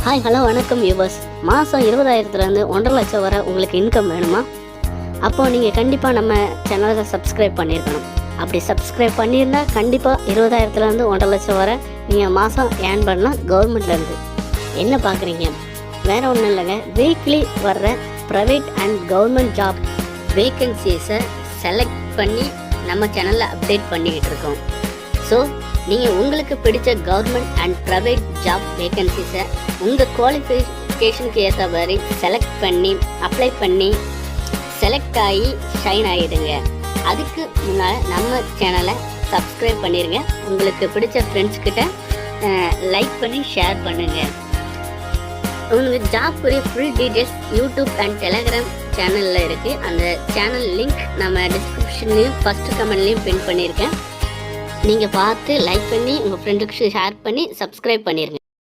Hi hello வணக்கம் viewers. மாதம் 20,000லேருந்து 1.5 லட்சம் வரை உங்களுக்கு இன்கம் வேணுமா? அப்போது நீங்கள் கண்டிப்பாக நம்ம சேனலை சப்ஸ்கிரைப் பண்ணியிருக்கணும். அப்படி சப்ஸ்கிரைப் பண்ணியிருந்தால் கண்டிப்பாக 20,000லேருந்து 1.5 லட்சம் வரை நீங்கள் மாதம் ஏர்ன் பண்ணலாம் கவர்மெண்ட்லேருந்து. என்ன பார்க்குறீங்க? வேறு ஒன்றும் இல்லைங்க, வீக்லி வர்ற ப்ரைவேட் அண்ட் கவர்மெண்ட் ஜாப் வேக்கன்சிஸை செலக்ட் பண்ணி நம்ம சேனலில் அப்டேட் பண்ணிக்கிட்டு இருக்கோம். ஸோ நீங்கள் உங்களுக்கு பிடிச்ச கவர்மெண்ட் அண்ட் ப்ரைவேட் ஜாப் வேக்கன்சிஸை உங்கள் குவாலிஃபிகேஷனுக்கு ஏற்ற மாதிரி செலக்ட் பண்ணி அப்ளை பண்ணி செலக்ட் ஆகி ஷைன் ஆகிடுங்க. அதுக்கு முன்னால் நம்ம சேனலை சப்ஸ்கிரைப் பண்ணிடுங்க. உங்களுக்கு பிடிச்ச ஃப்ரெண்ட்ஸ்கிட்ட லைக் பண்ணி ஷேர் பண்ணுங்கள். உங்களுக்கு ஜாப் உரிய full details YouTube and Telegram சேனலில் இருக்குது. அந்த சேனல் லிங்க் நம்ம டிஸ்கிரிப்ஷன்லேயும் ஃபஸ்ட்டு கமெண்ட்லேயும் பின் பண்ணியிருக்கேன். நீங்கள் பார்த்து லைக் பண்ணி உங்கள் ஃப்ரெண்டுக்கு ஷேர் பண்ணி சப்ஸ்கிரைப் பண்ணிடுங்க.